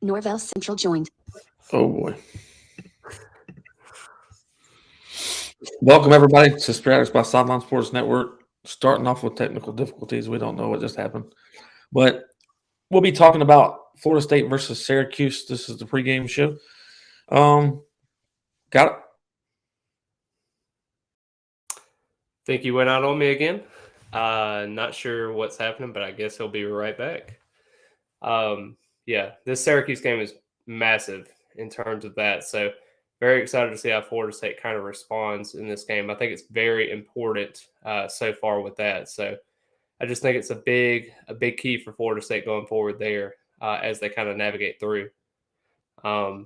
Norvell Central joined. Oh, boy. Welcome, everybody, to SPEARATICS by Sideline Sports Network. Starting off with technical difficulties. We don't know what just happened. But we'll be talking about Florida State versus Syracuse. This is the pregame show. Got it? Think you went out on me again. Not sure what's happening, but I guess he'll be right back. Yeah, this Syracuse game is massive in terms of that. So very excited to see how Florida State kind of responds in this game. I think it's very important so far with that. So I just think it's a big key for Florida State going forward there as they kind of navigate through. I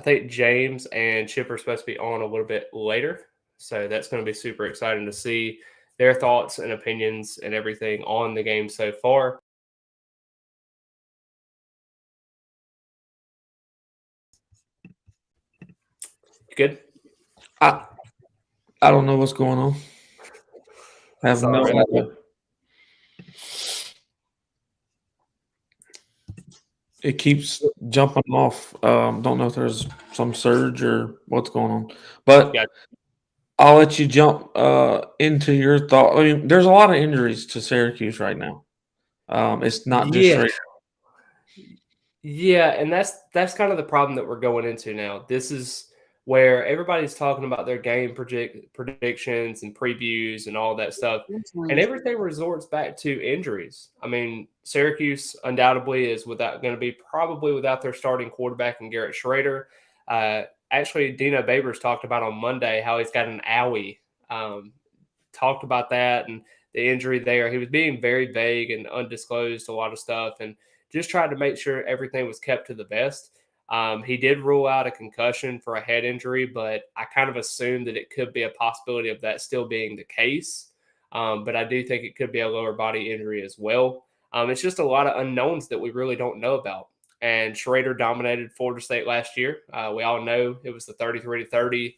think James and Chip are supposed to be on a little bit later. So that's going to be super exciting to see their thoughts and opinions and everything on the game so far. Good? I don't know what's going on. I have no idea. It keeps jumping off. Don't know if there's some surge or what's going on. But I'll let you jump into your thought. I mean, there's a lot of injuries to Syracuse right now. It's not just straight. Yeah, and that's kind of the problem that we're going into now. This is where everybody's talking about their game predictions and previews and all that stuff, and everything resorts back to injuries. I mean, Syracuse undoubtedly is going to be probably without their starting quarterback and Garrett Schrader. Actually, Dino Babers talked about on Monday how he's got an owie. Talked about that and the injury there. He was being very vague and undisclosed a lot of stuff, and just tried to make sure everything was kept to the best. He did rule out a concussion for a head injury, but I kind of assumed that it could be a possibility of that still being the case. But I do think it could be a lower body injury as well. It's just a lot of unknowns that we really don't know about. And Schrader dominated Florida State last year. We all know it was the 33-30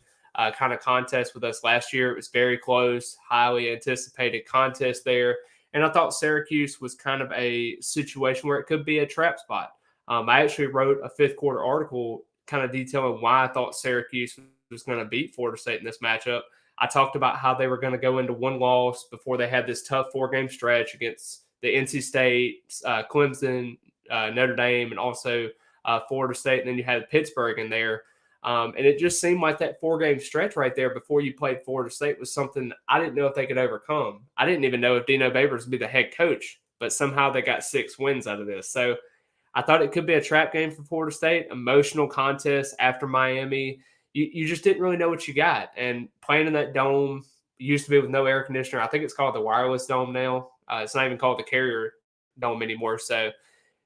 kind of contest with us last year. It was very close, highly anticipated contest there. And I thought Syracuse was kind of a situation where it could be a trap spot. I actually wrote a fifth quarter article kind of detailing why I thought Syracuse was going to beat Florida State in this matchup. I talked about how they were going to go into one loss before they had this tough 4-game stretch against the NC State, Clemson, Notre Dame, and also Florida State. And then you had Pittsburgh in there. And it just seemed like that 4-game stretch right there before you played Florida State was something I didn't know if they could overcome. I didn't even know if Dino Babers would be the head coach, but somehow they got 6 wins out of this. So I thought it could be a trap game for Florida State, emotional contest after Miami. You just didn't really know what you got. And playing in that dome used to be with no air conditioner. I think it's called the wireless dome now. It's not even called the Carrier Dome anymore. So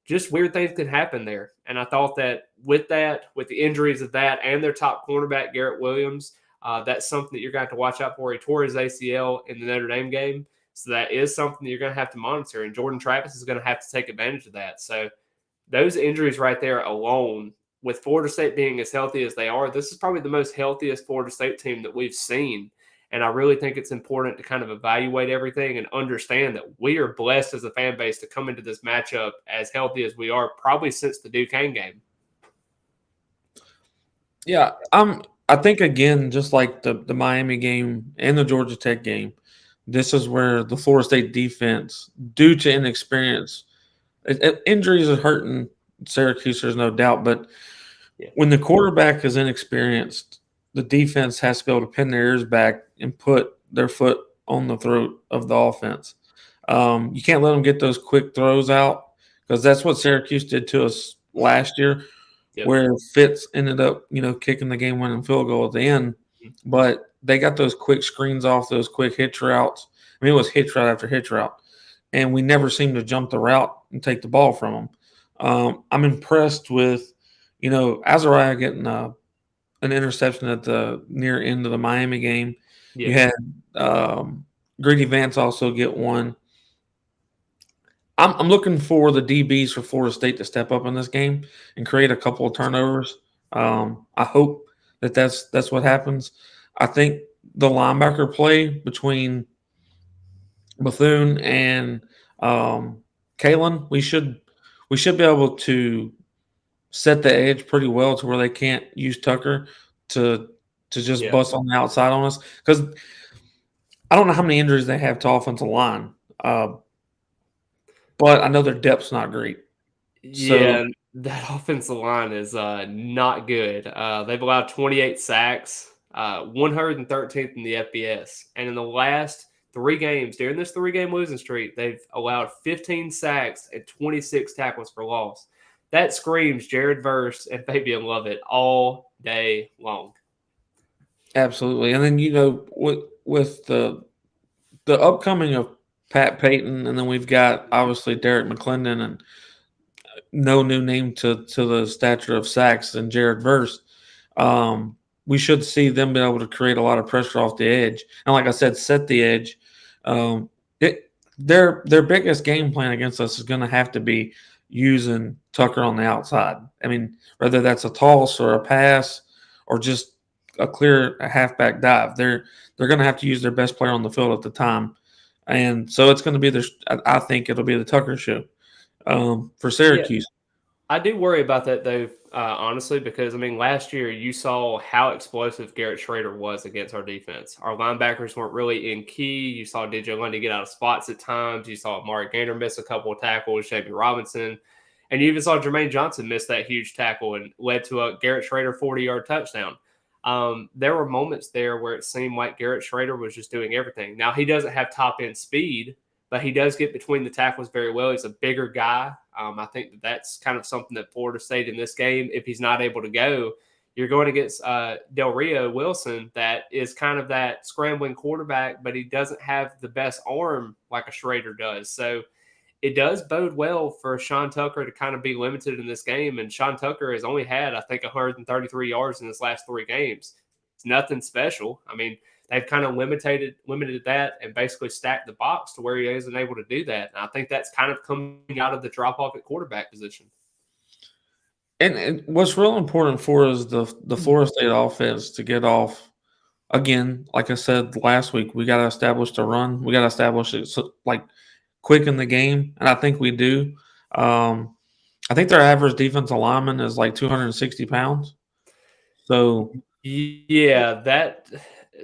just weird things could happen there. And I thought that with the injuries of that and their top cornerback, Garrett Williams, that's something that you're going to have to watch out for. He tore his ACL in the Notre Dame game. So that is something that you're going to have to monitor. And Jordan Travis is going to have to take advantage of that. So those injuries right there alone, with Florida State being as healthy as they are, this is probably the most healthiest Florida State team that we've seen. And I really think it's important to kind of evaluate everything and understand that we are blessed as a fan base to come into this matchup as healthy as we are probably since the Duquesne game. Yeah, I think, again, just like the Miami game and the Georgia Tech game, this is where the Florida State defense, due to inexperience, injuries are hurting Syracuse, there's no doubt. But when the quarterback is inexperienced, the defense has to be able to pin their ears back and put their foot on the throat of the offense. You can't let them get those quick throws out, because that's what Syracuse did to us last year, where Fitz ended up, kicking the game-winning field goal at the end. But they got those quick screens off, those quick hitch routes. I mean, it was hitch route after hitch route. And we never seemed to jump the route and take the ball from them. I'm impressed with, Azariah getting an interception at the near end of the Miami game. You had Greedy Vance also get one. I'm looking for the DBs for Florida State to step up in this game and create a couple of turnovers. I hope that's what happens. I think the linebacker play between Bethune and Kalen, we should be able to set the edge pretty well to where they can't use Tucker to just Yeah. bust on the outside on us. Because I don't know how many injuries they have to offensive line, but I know their depth's not great. So Yeah, that offensive line is not good. They've allowed 28 sacks, 113th in the FBS, and in the last 3 games during this 3-game losing streak, they've allowed 15 sacks and 26 tackles for loss. That screams Jared Verse and Fabian Lovett all day long. absolutely, and then with the upcoming of Pat Payton, and then we've got obviously Derek McClendon and no new name to the stature of sacks and Jared Verse. We should see them be able to create a lot of pressure off the edge, and like I said, set the edge. Um, their biggest game plan against us is going to have to be using Tucker on the outside. I mean, whether that's a toss or a pass or just a clear halfback dive, they're going to have to use their best player on the field at the time, and so it's going to be their. I think it'll be the Tucker show for Yeah, Syracuse. I do worry about that though, honestly, because I mean, last year you saw how explosive Garrett Schrader was against our defense. Our linebackers weren't really in key. You saw DJ Lundy get out of spots at times. You saw Amari Gainer miss a couple of tackles, Jamie Robinson, and you even saw Jermaine Johnson miss that huge tackle and led to a Garrett Schrader 40-yard touchdown. There were moments there where it seemed like Garrett Schrader was just doing everything. Now, he doesn't have top end speed, but he does get between the tackles very well. He's a bigger guy. I think that's kind of something that Florida State in this game, if he's not able to go, you're going against Del Rio Wilson, that is kind of that scrambling quarterback, but he doesn't have the best arm like a Schrader does. So it does bode well for Sean Tucker to kind of be limited in this game. And Sean Tucker has only had, I think, 133 yards in his last 3 games. It's nothing special. I mean, they've kind of limited that and basically stacked the box to where he isn't able to do that. And I think that's kind of coming out of the drop off at quarterback position. And what's real important for us, the Florida State offense to get off again. Like I said last week, we got to establish the run. We got to establish it like quick in the game, and I think we do. I think their average defensive lineman is like 260 pounds. So yeah,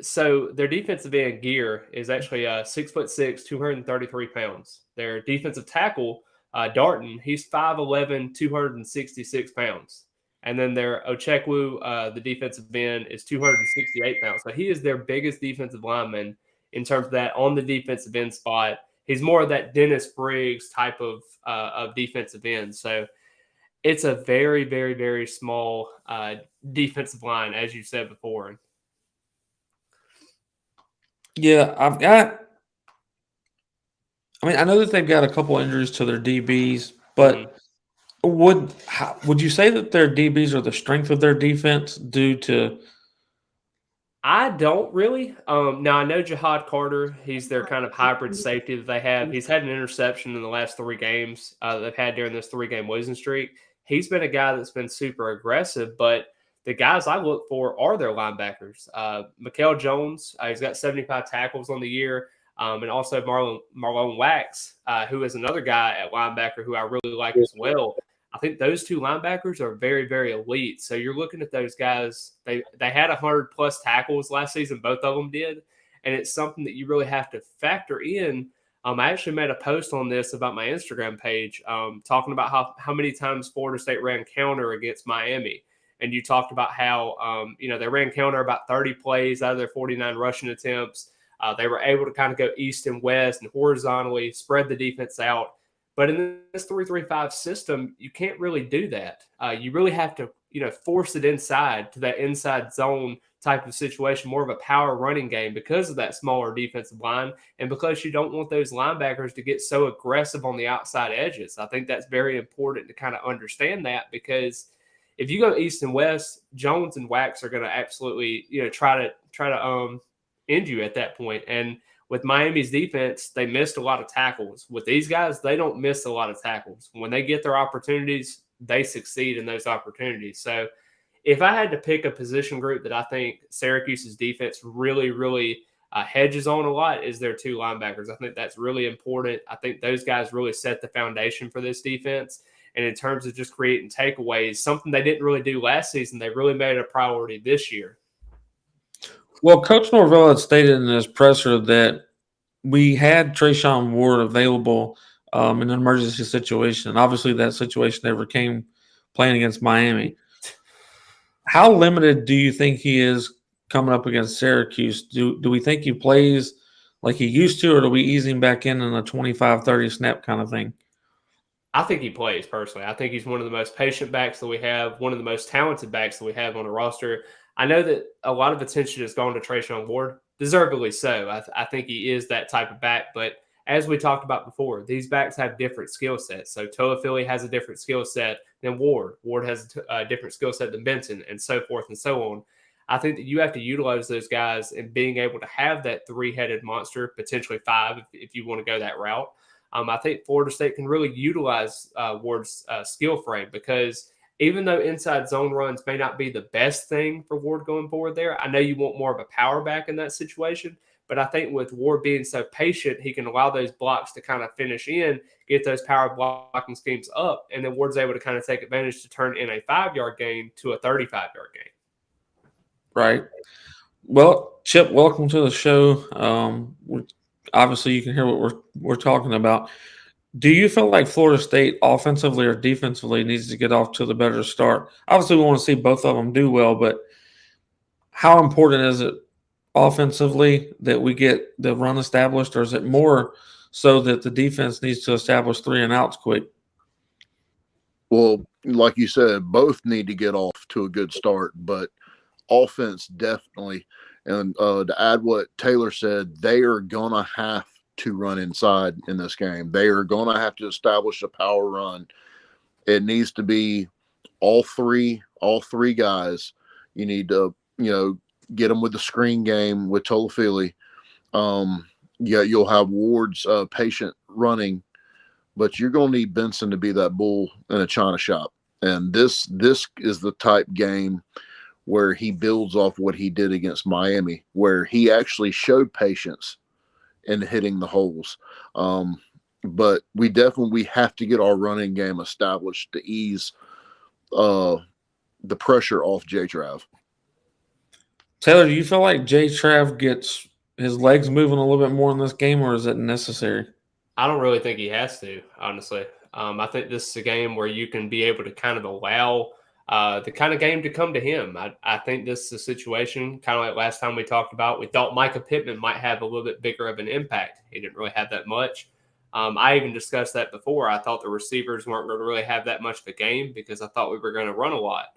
so their defensive end gear is actually 6'6", 233 pounds. Their defensive tackle, Darton, he's 5'11", 266 pounds. And then their Ochekwu, the defensive end, is 268 pounds. So he is their biggest defensive lineman in terms of that on the defensive end spot. He's more of that Dennis Briggs type of defensive end. So it's a very, very, very small defensive line, as you said before. yeah, I mean, I know that they've got a couple injuries to their DBs, but would you say that their DBs are the strength of their defense due to? I don't really. Now I know Jihad Carter. He's their kind of hybrid safety that they have. He's had an interception in the last 3 games they've had during this 3-game losing streak. He's been a guy that's been super aggressive, but the guys I look for are their linebackers. Mikael Jones, he's got 75 tackles on the year, and also Marlon Wax, who is another guy at linebacker who I really like as well. I think those 2 linebackers are very, very elite. So you're looking at those guys. They had 100+ tackles last season. Both of them did. And it's something that you really have to factor in. I actually made a post on this about my Instagram page talking about how many times Florida State ran counter against Miami. And you talked about how, they ran counter about 30 plays out of their 49 rushing attempts. They were able to kind of go east and west and horizontally spread the defense out. But in this 3-3-5 system, you can't really do that. You really have to, force it inside to that inside zone type of situation, more of a power running game because of that smaller defensive line and because you don't want those linebackers to get so aggressive on the outside edges. I think that's very important to kind of understand that because if you go east and west, Jones and Wax are going to absolutely, try to end you at that point. And with Miami's defense, they missed a lot of tackles. With these guys, they don't miss a lot of tackles. When they get their opportunities, they succeed in those opportunities. So if I had to pick a position group that I think Syracuse's defense really, really hedges on a lot is their 2 linebackers. I think that's really important. I think those guys really set the foundation for this defense. And in terms of just creating takeaways, something they didn't really do last season, they really made it a priority this year. Well, Coach Norvell had stated in his presser that we had Trayshawn Ward available in an emergency situation. Obviously, that situation never came playing against Miami. How limited do you think he is coming up against Syracuse? Do we think he plays like he used to, or do we ease him back in a 25, 30 snap kind of thing? I think he plays personally. I think he's one of the most patient backs that we have, one of the most talented backs that we have on the roster. I know that a lot of attention has gone to Trayshawn Ward, deservedly so. I think he is that type of back. But as we talked about before, these backs have different skill sets. So Toafili has a different skill set than Ward. Ward has a different skill set than Benson, and so forth and so on. I think that you have to utilize those guys and being able to have that three-headed monster, potentially five if you want to go that route. I think Florida State can really utilize Ward's skill frame, because even though inside zone runs may not be the best thing for Ward going forward there, I know you want more of a power back in that situation. But I think with Ward being so patient, he can allow those blocks to kind of finish in, get those power blocking schemes up, and then Ward's able to kind of take advantage to turn in a 5-yard gain to a 35-yard gain. Right. Well, Chip, welcome to the show. Obviously, you can hear what we're talking about. Do you feel like Florida State offensively or defensively needs to get off to the better start? Obviously, we want to see both of them do well, but how important is it offensively that we get the run established, or is it more so that the defense needs to establish 3 and outs quick? Well, like you said, both need to get off to a good start, but offense definitely. And to add what Taylor said, they are going to have to run inside in this game. They are going to have to establish a power run. It needs to be all three guys. You need to, get them with the screen game with Toafili. You'll have Ward's patient running, but you're going to need Benson to be that bull in a china shop. And this is the type game where he builds off what he did against Miami, where he actually showed patience in hitting the holes. But we have to get our running game established to ease the pressure off J-Trav. Taylor, do you feel like J-Trav gets his legs moving a little bit more in this game, or is it necessary? I don't really think he has to, honestly. I think this is a game where you can be able to kind of allow the kind of game to come to him. I think this is a situation, kind of like last time we talked about, we thought Micah Pittman might have a little bit bigger of an impact. He didn't really have that much. I even discussed that before. I thought the receivers weren't going to really have that much of a game because I thought we were going to run a lot.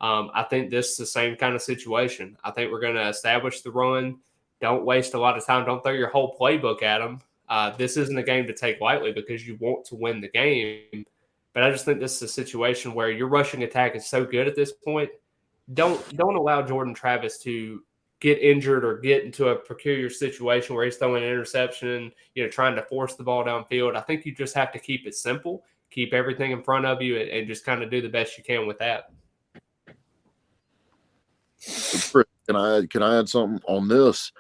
I think this is the same kind of situation. I think we're going to establish the run. Don't waste a lot of time. Don't throw your whole playbook at them. This isn't a game to take lightly because you want to win the game. But I just think this is a situation where your rushing attack is so good at this point. Don't allow Jordan Travis to get injured or get into a peculiar situation where he's throwing an interception, trying to force the ball downfield. I think you just have to keep it simple, keep everything in front of you, and just kind of do the best you can with that. Chris, can I add something on this?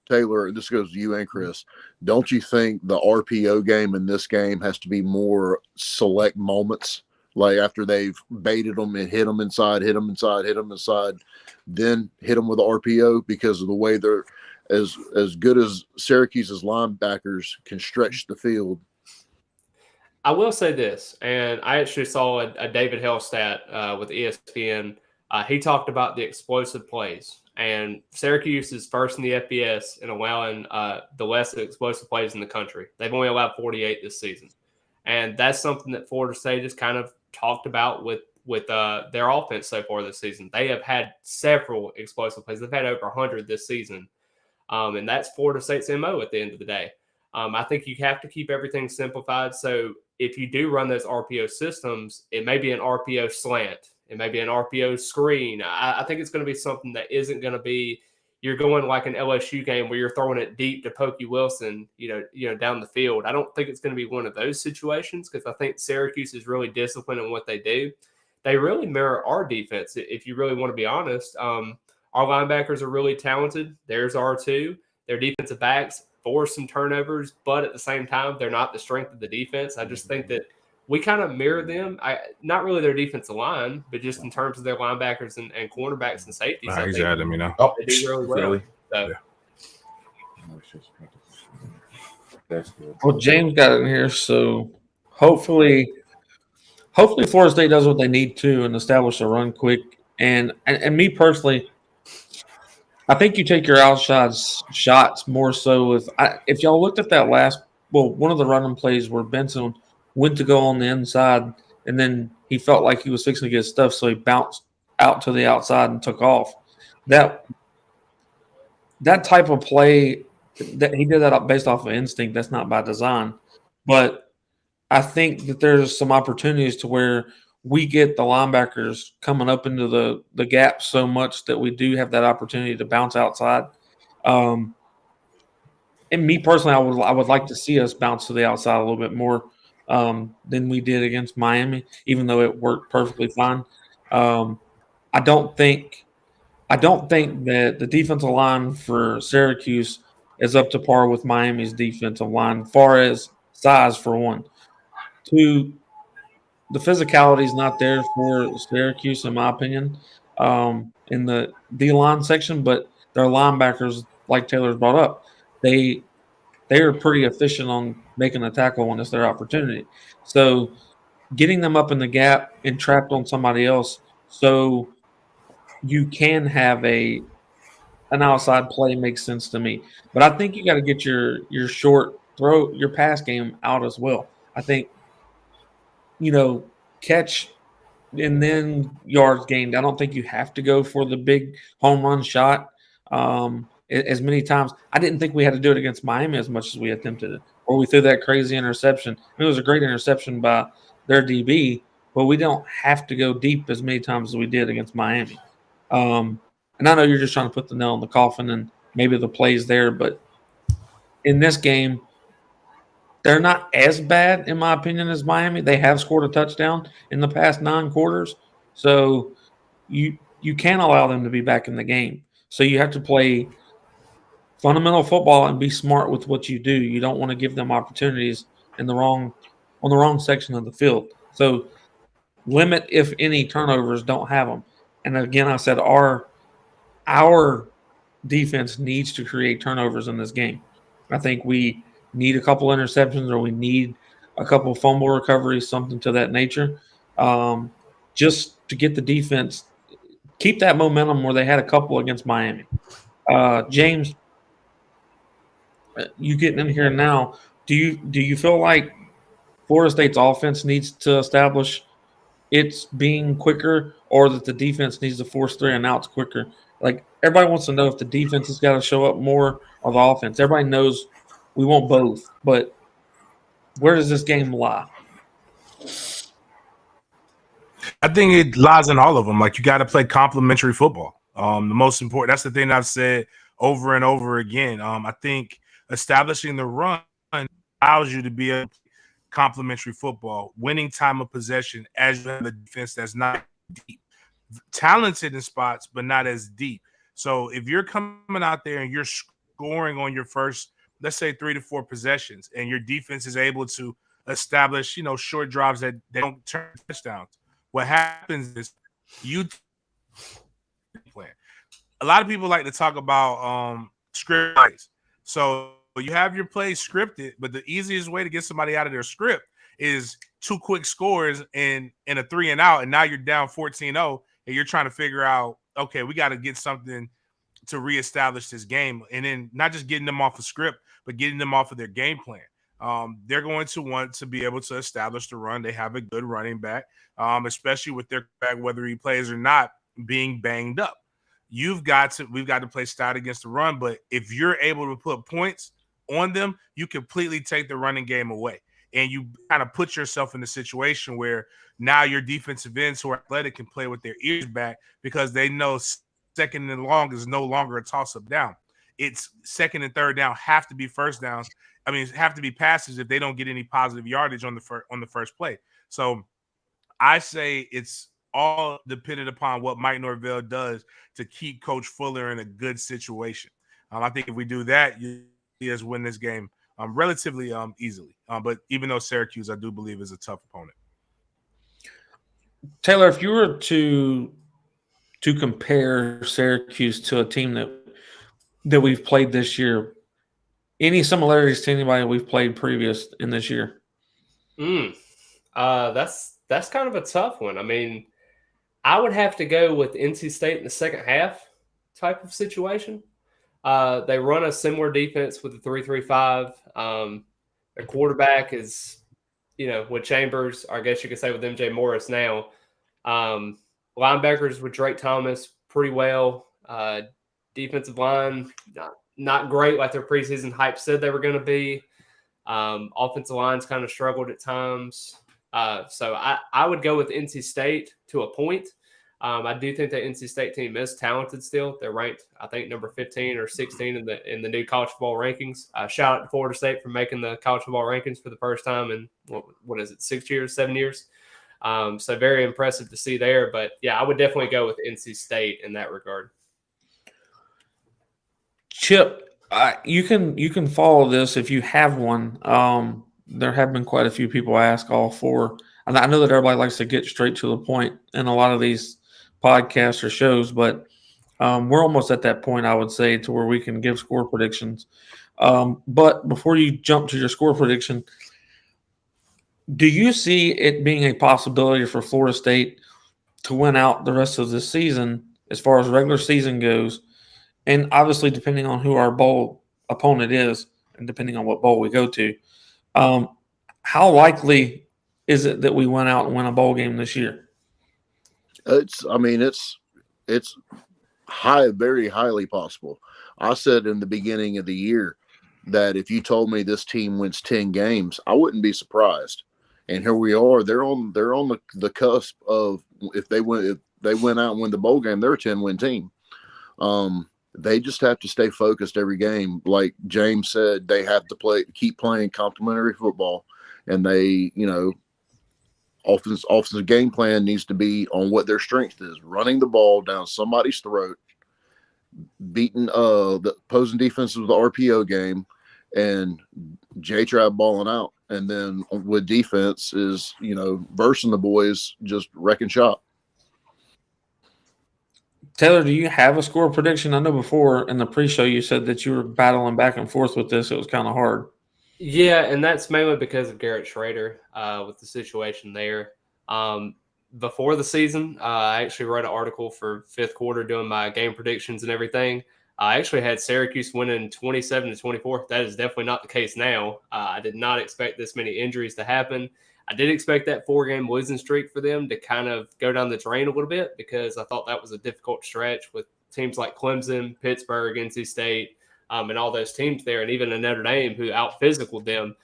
Taylor, this goes to you and Chris. Don't you think the RPO game in this game has to be more select moments? Like after they've baited them and hit them inside, then hit them with the RPO, because of the way they're as good as Syracuse's linebackers can stretch the field. I will say this, and I actually saw a David Hell stat with ESPN. He talked about the explosive plays. And Syracuse is first in the FBS in allowing the less explosive plays in the country. They've only allowed 48 this season. And that's something that Florida State has kind of talked about with their offense so far this season. They have had several explosive plays. They've had over 100 this season. And that's Florida State's MO at the end of the day. I think you have to keep everything simplified. So if you do run those RPO systems, it may be an RPO slant. It may be an RPO screen. I think it's going to be something that isn't going to be you're going like an LSU game where you're throwing it deep to Pokey Wilson, down the field. I don't think it's going to be one of those situations, because I think Syracuse is really disciplined in what they do. They really mirror our defense, if you really want to be honest. Our linebackers are really talented. There's our two. Their defensive backs force some turnovers, but at the same time, they're not the strength of the defense. I just think that we kind of mirror them. Not really their defensive line, but just in terms of their linebackers and cornerbacks and safeties. He's at him, They do really well. So. That's good. Well, James got in here, so hopefully Florida State does what they need to and establish a run quick. And me personally, I think you take your outside shots more so with if y'all looked at that one of the running plays where Benson went to go on the inside and then he felt like he was fixing to get stuff, so he bounced out to the outside and took off. That type of play, that he did that based off of instinct. That's not by design. But I think that there's some opportunities to where we get the linebackers coming up into the gap so much that we do have that opportunity to bounce outside. And me personally, I would like to see us bounce to the outside a little bit more than we did against Miami, even though it worked perfectly fine. I don't think that the defensive line for Syracuse is up to par with Miami's defensive line, far as size for one. Two, the physicality is not there for Syracuse, in my opinion, in the D-line section, but their linebackers, like Taylor's brought up, they are pretty efficient on making a tackle when it's their opportunity. So getting them up in the gap and trapped on somebody else so you can have an outside play makes sense to me. But I think you got to get your short throw, your pass game out as well. I think, catch and then yards gained. I don't think you have to go for the big home run shot as many times. I didn't think we had to do it against Miami as much as we attempted it, or we threw that crazy interception. It was a great interception by their DB, but we don't have to go deep as many times as we did against Miami. And I know you're just trying to put the nail in the coffin and maybe the plays there, but in this game, they're not as bad, in my opinion, as Miami. They have scored a touchdown in the past 9 quarters. So you can't allow them to be back in the game. So you have to play fundamental football and be smart with what you do. You don't want to give them opportunities on the wrong section of the field. So limit, if any, turnovers, don't have them. And again, I said our defense needs to create turnovers in this game. I think we need a couple interceptions, or we need a couple fumble recoveries, something to that nature, just to get the defense, keep that momentum where they had a couple against Miami. James, you getting in here now, do you feel like Florida State's offense needs to establish it's being quicker, or that the defense needs to force 3 and outs quicker? Like, everybody wants to know if the defense has got to show up more or the offense. Everybody knows we want both, but where does this game lie? I think it lies in all of them. Like, you got to play complementary football. The most important, that's the thing I've said over and over again. I think establishing the run allows you to be a complementary football, winning time of possession as you have a defense that's not deep, talented in spots, but not as deep. So if you're coming out there and you're scoring on your first, let's say 3 to 4 possessions, and your defense is able to establish, short drives that they don't turn touchdowns, what happens is you plan. A lot of people like to talk about script plays. So you have your plays scripted, but the easiest way to get somebody out of their script is 2 quick scores and a 3 and out, and now you're down 14-0, and you're trying to figure out, okay, we got to get something to reestablish this game, and then not just getting them off a script, but getting them off of their game plan. They're going to want to be able to establish the run. They have a good running back, especially with their back, whether he plays or not, being banged up. We've got to play stout against the run, but if you're able to put points on them, you completely take the running game away. And you kind of put yourself in a situation where now your defensive ends who are athletic can play with their ears back, because they know second and long is no longer a toss-up down. It's second and third down have to be first downs. Have to be passes if they don't get any positive yardage on the first play. So I say it's all dependent upon what Mike Norvell does to keep Coach Fuller in a good situation. I think if we do that, you see us win this game relatively easily. But even though Syracuse, I do believe, is a tough opponent. Taylor, if you were to compare Syracuse to a team that we've played this year, any similarities to anybody we've played previous in this year? That's kind of a tough one. I mean, I would have to go with NC State in the second half type of situation. They run a similar defense with the 3-3-5. Their quarterback is, with Chambers, or I guess you could say with MJ Morris now. Linebackers with Drake Thomas pretty well. Defensive line, not great like their preseason hype said they were going to be. Offensive line's kind of struggled at times. So I would go with NC State to a point. I do think that NC State team is talented still. They're ranked, I think, number 15 or 16 in the new college football rankings. Shout out to Florida State for making the college football rankings for the first time in, what is it, 7 years? So very impressive to see there. But, yeah, I would definitely go with NC State in that regard. Chip, you can follow this if you have one. There have been quite a few people ask all four. And I know that everybody likes to get straight to the point in a lot of these podcasts or shows, but we're almost at that point, I would say, to where we can give score predictions. But before you jump to your score prediction, do you see it being a possibility for Florida State to win out the rest of the season as far as regular season goes? And obviously, depending on who our bowl opponent is and depending on what bowl we go to, how likely is it that we went out and win a bowl game this year? It's very highly possible. I said in the beginning of the year that if you told me this team wins 10 games, I wouldn't be surprised. And here we are. They're on the cusp of if they went out and win the bowl game, they're a 10-win team. They just have to stay focused every game. Like James said, they have to keep playing complementary football, and they, offensive game plan needs to be on what their strength is: running the ball down somebody's throat, beating the opposing defense with the RPO game, and J-Trap balling out. And then with defense is, versing the boys, just wrecking shop. Taylor, do you have a score prediction? I know before in the pre-show you said that you were battling back and forth with this. It was kind of hard. Yeah, and that's mainly because of Garrett Schrader with the situation there. Before the season, I actually wrote an article for fifth quarter doing my game predictions and everything. I actually had Syracuse winning 27-24. That is definitely not the case now. I did not expect this many injuries to happen. I did expect that 4-game losing streak for them to kind of go down the drain a little bit because I thought that was a difficult stretch with teams like Clemson, Pittsburgh, NC State, and all those teams there, and even a Notre Dame who out-physicaled them.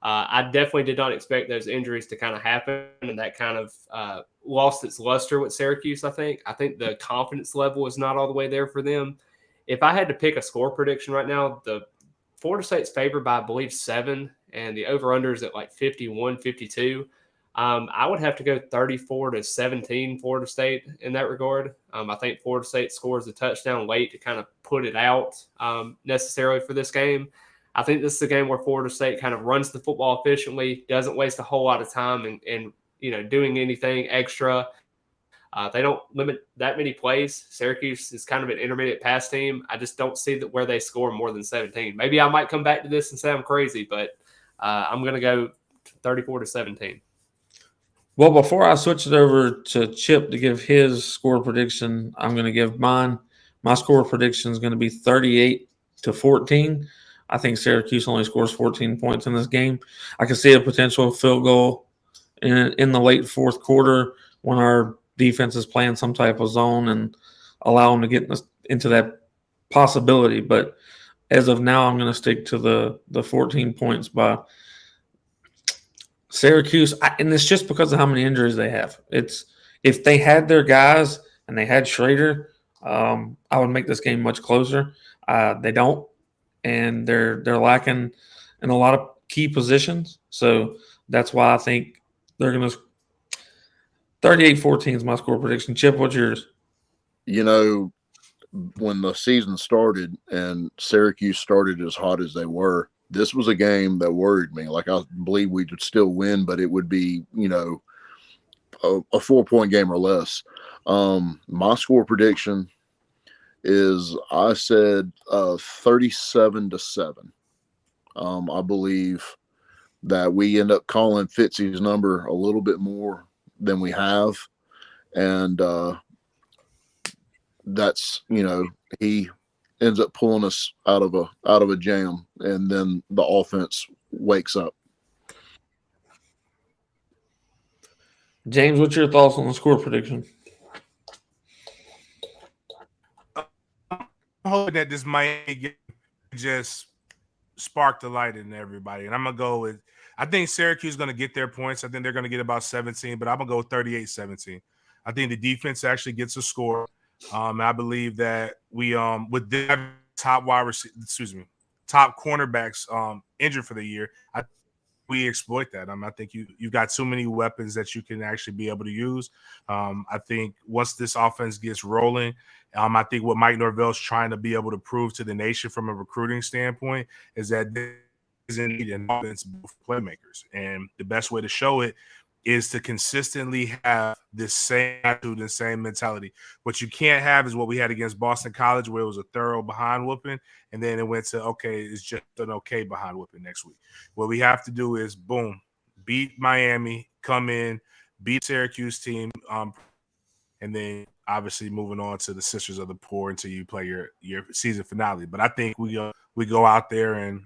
I definitely did not expect those injuries to kind of happen, and that kind of lost its luster with Syracuse, I think. I think the confidence level is not all the way there for them. If I had to pick a score prediction right now, the Florida State's favored by, I believe, 7, and the over-under is at like 51, 52. I would have to go 34-17 Florida State in that regard. I think Florida State scores a touchdown late to kind of put it out necessarily for this game. I think this is a game where Florida State kind of runs the football efficiently, doesn't waste a whole lot of time and doing anything extra. They don't limit that many plays. Syracuse is kind of an intermediate pass team. I just don't see that where they score more than 17. Maybe I might come back to this and say I'm crazy, but I'm going to go 34-17. Well, before I switch it over to Chip to give his score prediction, I'm going to give mine. My score prediction is going to be 38-14. I think Syracuse only scores 14 points in this game. I can see a potential field goal in the late fourth quarter when our defense is playing some type of zone and allow them to get into that possibility. But as of now, I'm going to stick to the 14 points by Syracuse. And it's just because of how many injuries they have. It's if they had their guys and they had Schrader, I would make this game much closer. They don't, and they're lacking in a lot of key positions. So that's why I think they're going to 38-14 is my score prediction. Chip, what's yours? When the season started and Syracuse started as hot as they were, this was a game that worried me. Like, I believe we would still win, but it would be, a 4-point game or less. My score prediction is, I said 37-7. I believe that we end up calling Fitzy's number a little bit more than we have, and that's he ends up pulling us out of a jam, and then the offense wakes up. James, what's your thoughts on the score prediction? I'm hoping that this might just spark the light in everybody, and I'm gonna go with. I think Syracuse is gonna get their points. I think they're gonna get about 17, but I'm gonna go 38-17. I think the defense actually gets a score. I believe that we with the top cornerbacks injured for the year, we exploit that. I think you've got too many weapons that you can actually be able to use. I think once this offense gets rolling, I think what Mike Norvell's trying to be able to prove to the nation from a recruiting standpoint is that there is indeed an offense for playmakers, and the best way to show it is to consistently have this same attitude and same mentality. What you can't have is what we had against Boston College, where it was a thorough behind whooping, and then it went to, okay, it's just an okay behind whooping next week. What we have to do is, boom, beat Miami, come in, beat Syracuse team, and then obviously moving on to the Sisters of the Poor until you play your season finale. But I think we go out there, and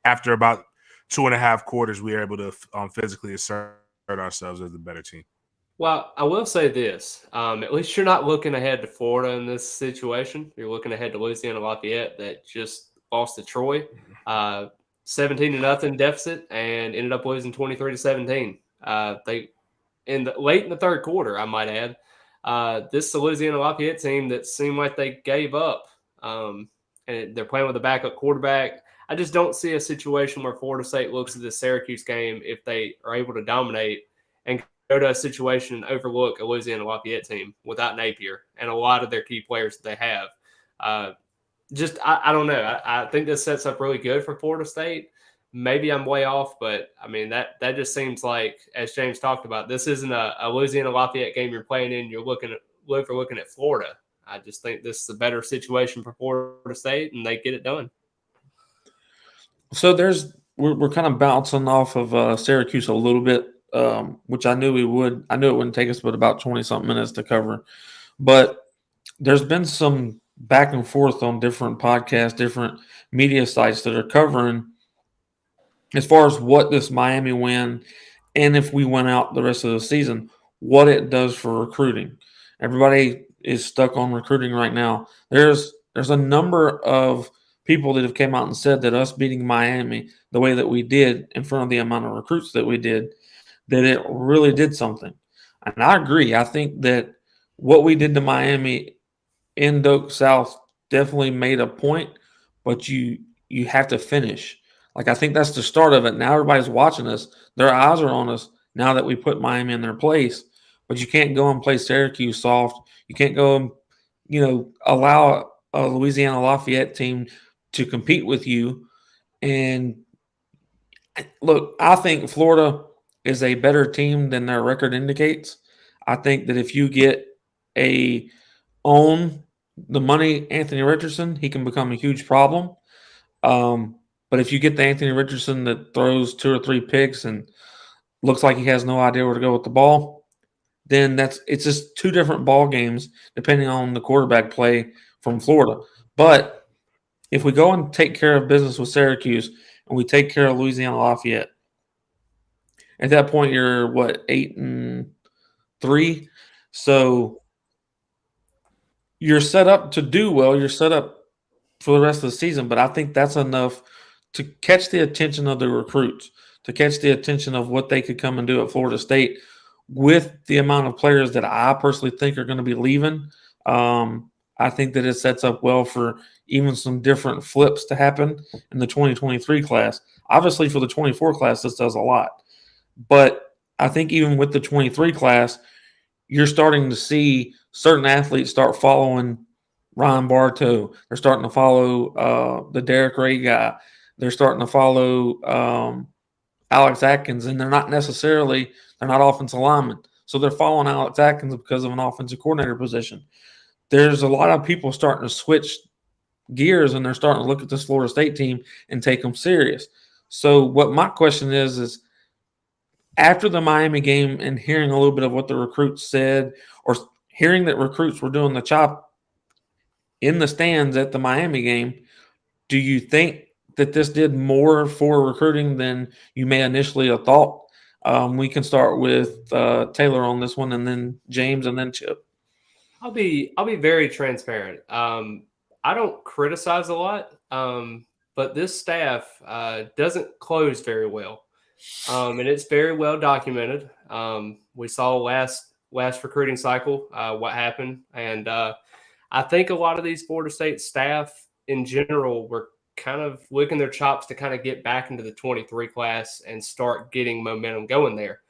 after about 2.5 quarters, we are able to physically assert ourselves as the better team. Well, I will say this. At least you're not looking ahead to Florida in this situation. You're looking ahead to Louisiana Lafayette that just lost to Troy, 17-0 deficit, and ended up losing 23-17. They late in the third quarter, I might add. This is the Louisiana Lafayette team that seemed like they gave up, and they're playing with a backup quarterback. I just don't see a situation where Florida State looks at the Syracuse game, if they are able to dominate, and go to a situation and overlook a Louisiana Lafayette team without Napier and a lot of their key players that they have. I don't know. I think this sets up really good for Florida State. Maybe I'm way off, but I mean, that just seems like, as James talked about, this isn't a Louisiana Lafayette game you're playing in. You're looking at Florida. I just think this is a better situation for Florida State, and they get it done. So we're kind of bouncing off of Syracuse a little bit, which I knew we would. I knew it wouldn't take us but about 20-something minutes to cover. But there's been some back and forth on different podcasts, different media sites that are covering as far as what this Miami win, and if we went out the rest of the season, what it does for recruiting. Everybody is stuck on recruiting right now. There's a number of people that have came out and said that us beating Miami the way that we did, in front of the amount of recruits that we did, that it really did something. And I agree. I think that what we did to Miami in Doak South definitely made a point, but you have to finish. Like, I think that's the start of it. Now everybody's watching us. Their eyes are on us now that we put Miami in their place. But you can't go and play Syracuse soft. You can't go and, allow a Louisiana Lafayette team to compete with you. And look, I think Florida is a better team than their record indicates. I think that if you get own the money Anthony Richardson, he can become a huge problem. But if you get the Anthony Richardson that throws 2 or 3 picks and looks like he has no idea where to go with the ball, then it's just 2 different ball games depending on the quarterback play from Florida. But if we go and take care of business with Syracuse and we take care of Louisiana Lafayette, at that point you're 8-3. So you're set up to do well. You're set up for the rest of the season. But I think that's enough to catch the attention of the recruits, to catch the attention of what they could come and do at Florida State with the amount of players that I personally think are going to be leaving. I think that it sets up well for even some different flips to happen in the 2023 class. Obviously, for the 24 class, this does a lot. But I think even with the 23 class, you're starting to see certain athletes start following Ryan Bartow. They're starting to follow the Derek Ray guy. they're starting to follow Alex Atkins, and they're not offensive linemen. So they're following Alex Atkins because of an offensive coordinator position. There's a lot of people starting to switch gears, and they're starting to look at this Florida State team and take them serious. So what my question is after the Miami game and hearing a little bit of what the recruits said, or hearing that recruits were doing the chop in the stands at the Miami game, do you think that this did more for recruiting than you may initially have thought? We can start with Taylor on this one, and then James, and then Chip. I'll be very transparent. I don't criticize a lot, but this staff doesn't close very well, and it's very well documented. We saw last recruiting cycle what happened, and I think a lot of these Florida State staff in general were kind of licking their chops to kind of get back into the 23 class and start getting momentum going there.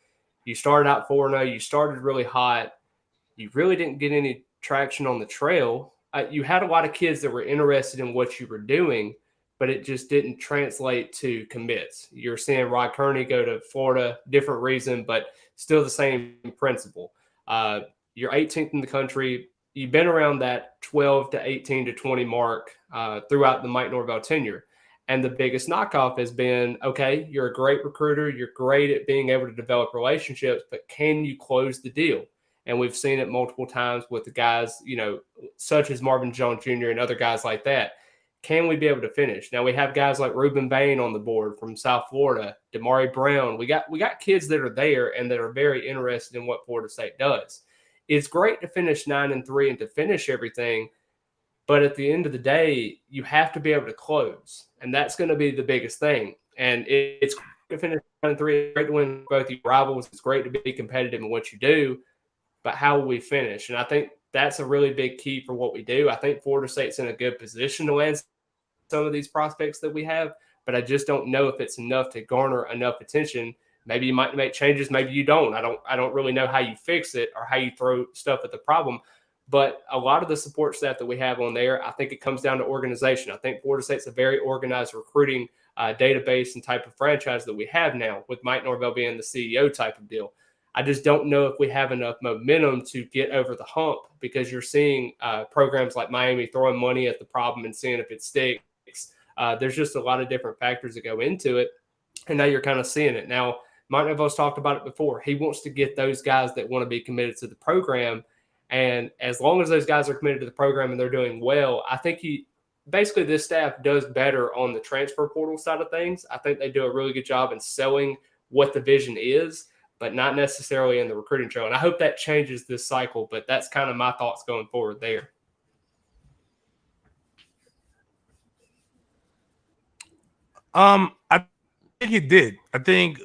You started out 4-0. You started really hot. You really didn't get any traction on the trail. You had a lot of kids that were interested in what you were doing, but it just didn't translate to commits. You're seeing Rod Kearney go to Florida, different reason, but still the same principle. You're 18th in the country. You've been around that 12 to 18 to 20 mark throughout the Mike Norvell tenure. And the biggest knockoff has been, okay, you're a great recruiter. You're great at being able to develop relationships, but can you close the deal? And we've seen it multiple times with the guys, such as Marvin Jones Jr. and other guys like that. Can we be able to finish? Now we have guys like Reuben Bain on the board from South Florida, Damari Brown. We got kids that are there and that are very interested in what Florida State does. It's great to finish 9-3 and to finish everything, but at the end of the day, you have to be able to close, and that's going to be the biggest thing. And it's great to finish 9-3. It's great to win both your rivals. It's great to be competitive in what you do, but how will we finish? And I think that's a really big key for what we do. I think Florida State's in a good position to land some of these prospects that we have, but I just don't know if it's enough to garner enough attention. Maybe you might make changes, maybe you don't. I don't really know how you fix it or how you throw stuff at the problem. But a lot of the support staff that we have on there, I think it comes down to organization. I think Florida State's a very organized recruiting database and type of franchise that we have now, with Mike Norvell being the CEO type of deal. I just don't know if we have enough momentum to get over the hump, because you're seeing programs like Miami throwing money at the problem and seeing if it sticks. There's just a lot of different factors that go into it, and now you're kind of seeing it. Now, Mike Norvell's talked about it before. He wants to get those guys that want to be committed to the program, and as long as those guys are committed to the program and they're doing well, I think basically this staff does better on the transfer portal side of things. I think they do a really good job in selling what the vision is, but not necessarily in the recruiting trail. And I hope that changes this cycle, but that's kind of my thoughts going forward there. I think it did. I think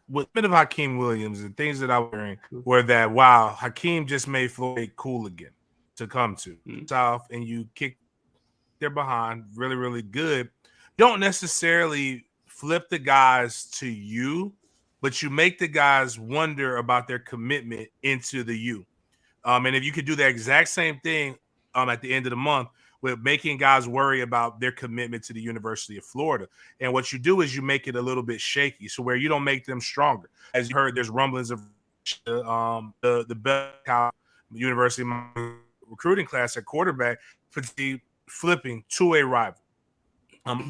with a bit of Hakeem Williams and things that I was hearing were that, wow, Hakeem just made Florida cool again to come to South, and you kick their behind really, really good. Don't necessarily flip the guys to you, but you make the guys wonder about their commitment into the U. And if you could do the exact same thing at the end of the month with making guys worry about their commitment to the University of Florida. And what you do is you make it a little bit shaky, so where you don't make them stronger. As you heard, there's rumblings of the best University recruiting class at quarterback flipping to a rival.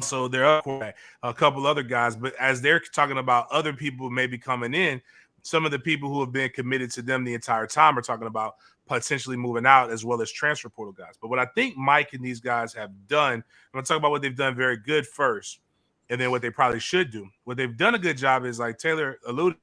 So there are a couple other guys, but as they're talking about other people maybe coming in, some of the people who have been committed to them the entire time are talking about potentially moving out, as well as transfer portal guys. But what I think Mike and these guys have done, I'm going to talk about what they've done very good first, and then what they probably should do. What they've done a good job is, like Taylor alluded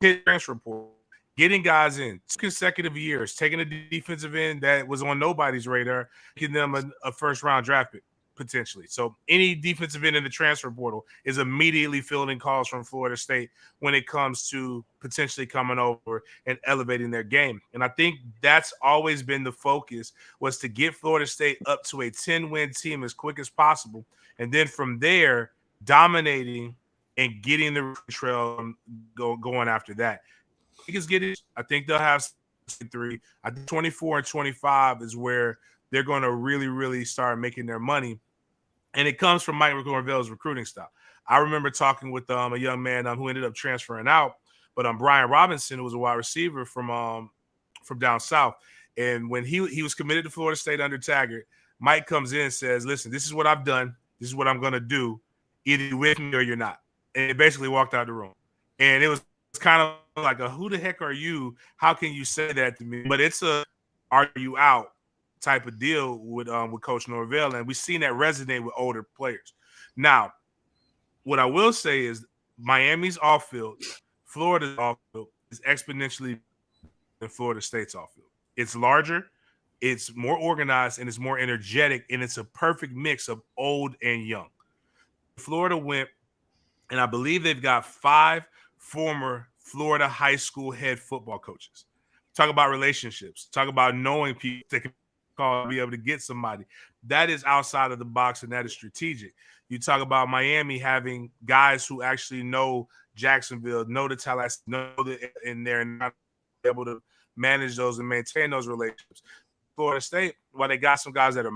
to, transfer portal, getting guys in 2 consecutive years, taking a defensive end that was on nobody's radar, giving them a first-round draft pick, potentially. So any defensive end in the transfer portal is immediately fielding calls from Florida State when it comes to potentially coming over and elevating their game. And I think that's always been the focus, was to get Florida State up to a 10-win team as quick as possible. And then from there, dominating and getting the trail going after that. I think they'll have 3. I think 24 and 25 is where they're going to really, really start making their money. And it comes from Mike Norvell's recruiting style. I remember talking with a young man who ended up transferring out, but Brian Robinson, who was a wide receiver from down south. And when he was committed to Florida State under Taggart, Mike comes in and says, listen, this is what I've done. This is what I'm going to do. Either you're with me or you're not. And it basically walked out the room. And it was kind of like who the heck are you? How can you say that to me? But it's are you out type of deal with Coach Norvell. And we've seen that resonate with older players. Now, what I will say is Miami's off field, Florida's off field is exponentially than Florida State's off field. It's larger, it's more organized, and it's more energetic, and it's a perfect mix of old and young. Florida went, and I believe they've got 5 former Florida high school head football coaches. Talk about relationships. Talk about knowing people that can call, be able to get somebody. That is outside of the box, and that is strategic. You talk about Miami having guys who actually know Jacksonville, know the Tallahassee, know the in there, and not able to manage those and maintain those relationships. Florida State, while they got some guys that are,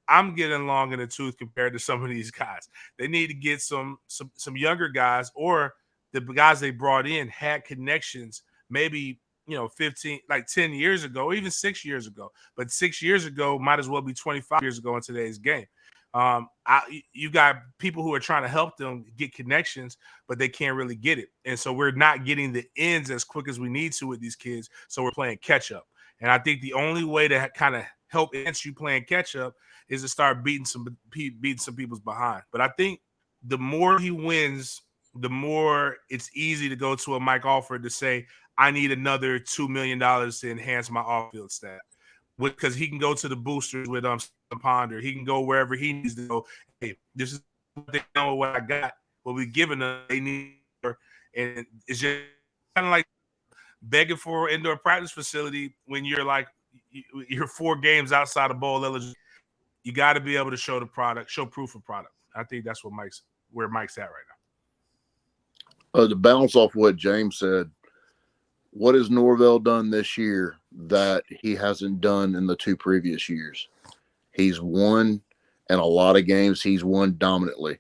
I'm getting long in the tooth compared to some of these guys. They need to get some younger guys, or the guys they brought in had connections, maybe 15, like 10 years ago, even 6 years ago. But 6 years ago might as well be 25 years ago in today's game. You got people who are trying to help them get connections, but they can't really get it. And so we're not getting the ends as quick as we need to with these kids. So we're playing catch up. And I think the only way to kind of help against you playing catch up is to start beating some people's behind. But I think the more he wins, the more it's easy to go to a Mike Alford to say, I need another $2 million to enhance my off-field stat. Because he can go to the boosters with Ponder. He can go wherever he needs to go. Hey, this is what they know what I got. What we're giving them, they need. And it's just kind of like begging for an indoor practice facility when you're like you're 4 games outside of bowl eligible. You got to be able to show the product, show proof of product. I think that's where Mike's at right now. To bounce off what James said, what has Norvell done this year that he hasn't done in the 2 previous years? He's won, and a lot of games he's won dominantly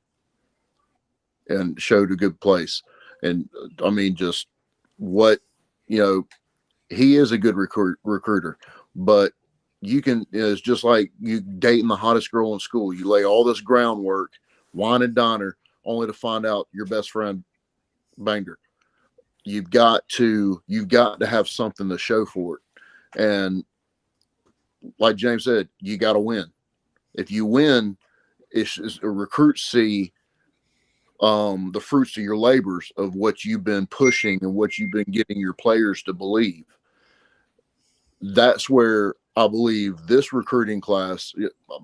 and showed a good place. And I mean, just what, he is a good recruiter, but you can, it's just like you dating the hottest girl in school. You lay all this groundwork, wine and diner, only to find out your best friend banged her. You've got to have something to show for it. And like James said, you got to win. If you win, it's recruits see the fruits of your labors of what you've been pushing and what you've been getting your players to believe. That's where I believe this recruiting class,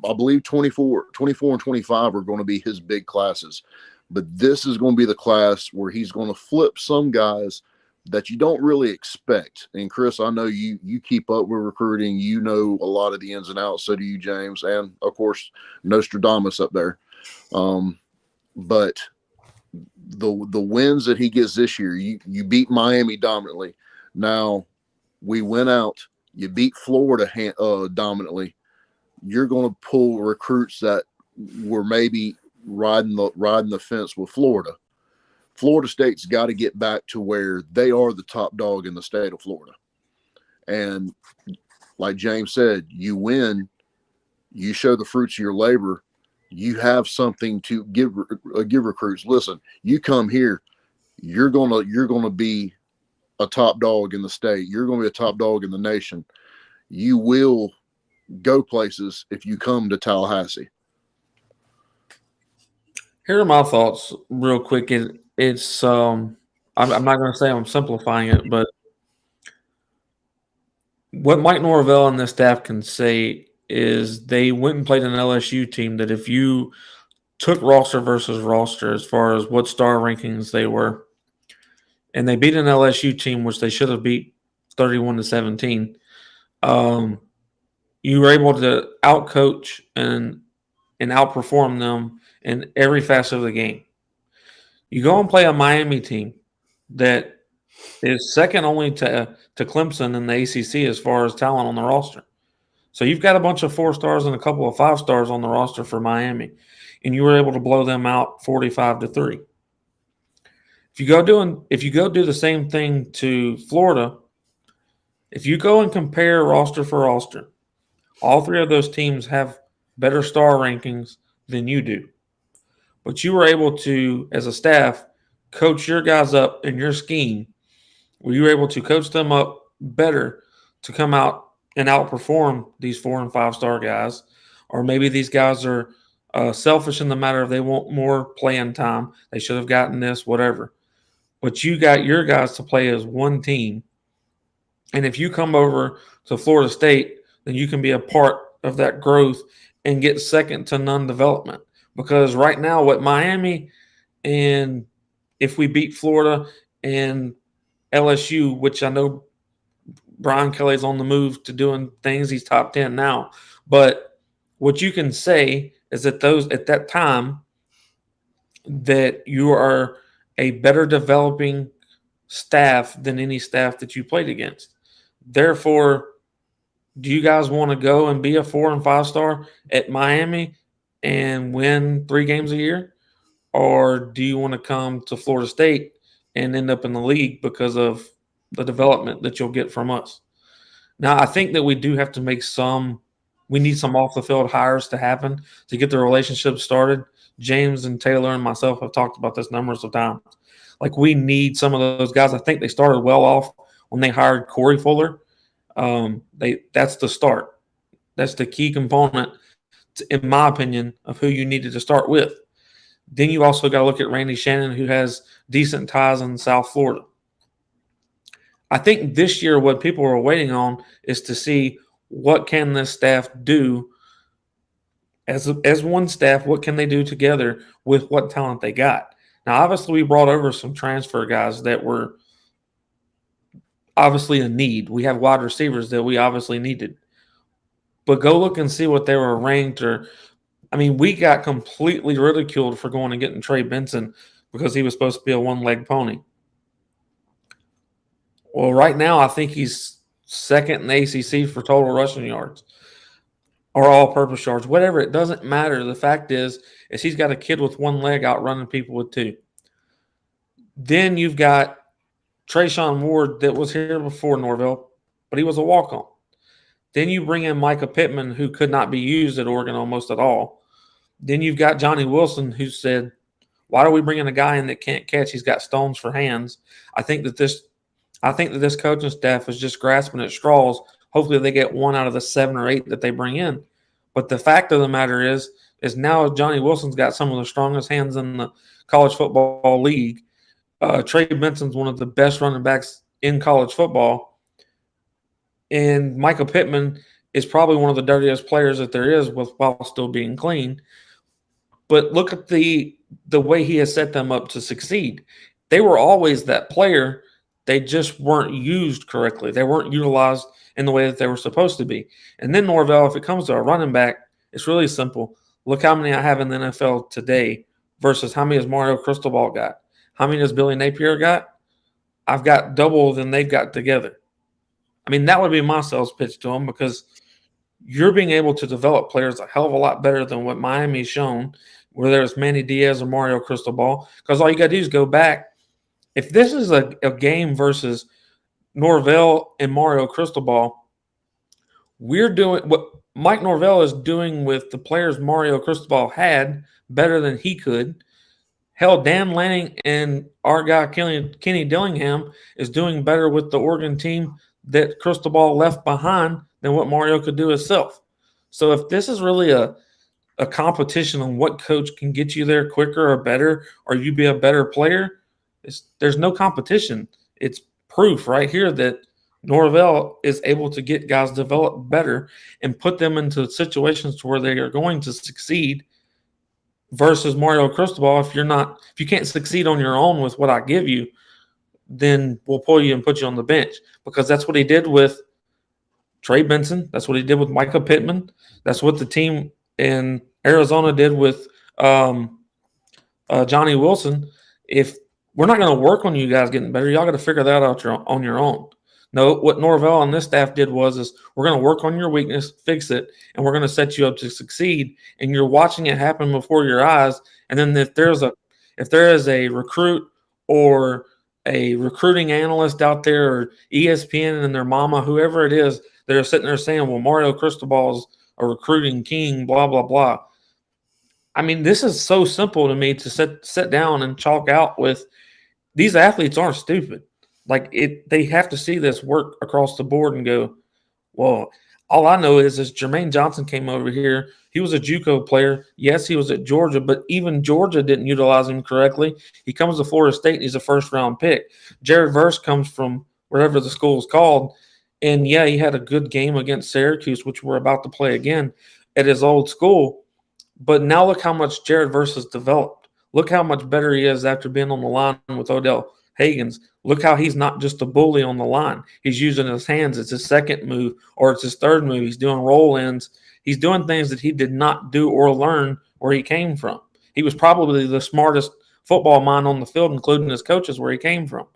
I believe 24 and 25 are going to be his big classes. But this is going to be the class where he's going to flip some guys that you don't really expect. And Chris, I know you keep up with recruiting. You know a lot of the ins and outs. So do you, James, and of course Nostradamus up there. But the wins that he gets this year, you beat Miami dominantly. Now we went out. You beat Florida dominantly. You're going to pull recruits that were maybe riding the fence with Florida. Florida State's got to get back to where they are the top dog in the state of Florida. And like James said, you win, you show the fruits of your labor, you have something to give recruits. Listen, you come here, you're gonna be a top dog in the state. You're gonna be a top dog in the nation. You will go places if you come to Tallahassee. Here are my thoughts real quick. It's I'm not going to say I'm simplifying it, but what Mike Norvell and the staff can say is they went and played an LSU team that if you took roster versus roster as far as what star rankings they were, and they beat an LSU team which they should have beat 31-17, you were able to outcoach and outperform them in every facet of the game. You go and play a Miami team that is second only to Clemson in the ACC as far as talent on the roster. So you've got a bunch of 4 stars and a couple of 5 stars on the roster for Miami. and you were able to blow them out 45-3. If you go do the same thing to Florida, if you go and compare roster for roster, all three of those teams have better star rankings than you do. But you were able to, as a staff, coach your guys up in your scheme, where you were able to coach them up better to come out and outperform these 4 and 5 star guys. Or maybe these guys are selfish in the matter of they want more playing time. They should have gotten this, whatever. But you got your guys to play as one team. And if you come over to Florida State, then you can be a part of that growth and get second to none development. Because right now, what Miami and if we beat Florida and LSU, which I know Brian Kelly's on the move to doing things, he's top 10 now. But what you can say is that those at that time that you are a better developing staff than any staff that you played against. Therefore, do you guys want to go and be a 4 and 5 star at Miami and win 3 games a year? Or do you want to come to Florida State and end up in the league because of the development that you'll get from us? Now, I think that we do have to make we need some off the field hires to happen to get the relationship started. James and Taylor and myself have talked about this numerous of times. Like, we need some of those guys. I think they started well off when they hired Corey Fuller. That's the start. That's the key component, in my opinion, of who you needed to start with. Then you also got to look at Randy Shannon, who has decent ties in South Florida. I think this year what people are waiting on is to see what can this staff do as one staff. What can they do together with what talent they got? Now, obviously, we brought over some transfer guys that were obviously a need. We have wide receivers that we obviously needed. But go look and see what they were ranked. We got completely ridiculed for going and getting Trey Benson because he was supposed to be a one-leg pony. Well, right now, I think he's second in the ACC for total rushing yards or all-purpose yards, whatever. It doesn't matter. The fact is he's got a kid with one leg out running people with 2. Then you've got Trayshawn Ward that was here before Norvell, but he was a walk-on. Then you bring in Micah Pittman, who could not be used at Oregon almost at all. Then you've got Johnny Wilson, who said, why are we bringing a guy in that can't catch? He's got stones for hands. I think that this coaching staff is just grasping at straws. Hopefully they get 1 out of the 7 or 8 that they bring in. But the fact of the matter is now Johnny Wilson's got some of the strongest hands in the college football league. Trey Benson's one of the best running backs in college football. And Micah Pittman is probably one of the dirtiest players that there is while still being clean. But look at the way he has set them up to succeed. They were always that player. They just weren't used correctly. They weren't utilized in the way that they were supposed to be. And then Norvell, if it comes to a running back, it's really simple. Look how many I have in the NFL today versus how many has Mario Cristobal got. How many does Billy Napier got? I've got double than they've got together. That would be my sales pitch to them, because you're being able to develop players a hell of a lot better than what Miami's shown, whether it's Manny Diaz or Mario Cristobal, because all you got to do is go back. If this is a game versus Norvell and Mario Cristobal, we're doing what Mike Norvell is doing with the players Mario Cristobal had better than he could. Hell, Dan Lanning and our guy Kenny Dillingham is doing better with the Oregon team that Cristobal left behind than what Mario could do himself. So if this is really a competition on what coach can get you there quicker or better, or you be a better player, there's no competition. It's proof right here that Norvell is able to get guys developed better and put them into situations to where they are going to succeed, versus Mario Cristobal. If you can't succeed on your own with what I give you, then we'll pull you and put you on the bench, because that's what he did with Trey Benson. That's what he did with Micah Pittman. That's what the team in Arizona did with Johnny Wilson. If we're not going to work on you guys getting better, y'all got to figure that out on your own. No, what Norvell and this staff did was we're going to work on your weakness, fix it, and we're going to set you up to succeed. And you're watching it happen before your eyes. And then if there is a recruit or a recruiting analyst out there or ESPN and their mama, whoever it is, they're sitting there saying, well, Mario Cristobal's a recruiting king, blah, blah, blah. I mean, this is so simple to me to sit down and chalk out with. These athletes aren't stupid. Like they have to see this work across the board and go, well, all I know is Jermaine Johnson came over here. He was a JUCO player. Yes, he was at Georgia, but even Georgia didn't utilize him correctly. He comes to Florida State and he's a first-round pick. Jared Verse comes from wherever the school is called. And, yeah, he had a good game against Syracuse, which we're about to play again at his old school. But now look how much Jared Verse has developed. Look how much better he is after being on the line with Odell Hagens. Look how he's not just a bully on the line. He's using his hands. It's his second move or it's his third move. He's doing roll-ins. He's doing things that he did not do or learn where he came from. He was probably the smartest football mind on the field, including his coaches, where he came from.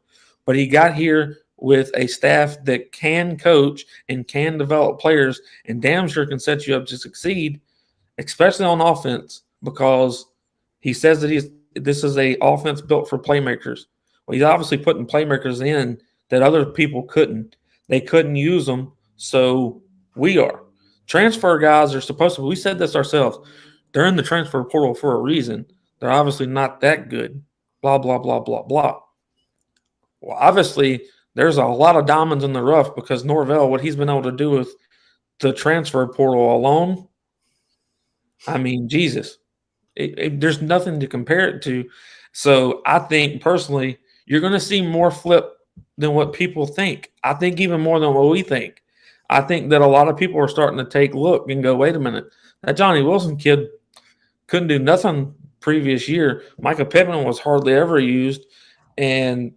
But he got here with a staff that can coach and can develop players and damn sure can set you up to succeed, especially on offense, because he says that this is a offense built for playmakers. Well, he's obviously putting playmakers in that other people couldn't. They couldn't use them, so we are. Transfer guys are supposed to – we said this ourselves. They're in the transfer portal for a reason. They're obviously not that good, blah, blah, blah, blah, blah. Well, obviously, there's a lot of diamonds in the rough because Norvell, what he's been able to do with the transfer portal alone, I mean, Jesus. There's nothing to compare it to. So I think personally – you're going to see more flip than what people think. I think even more than what we think. I think that a lot of people are starting to take a look and go, wait a minute, that Johnny Wilson kid couldn't do nothing previous year. Micah Pittman was hardly ever used, and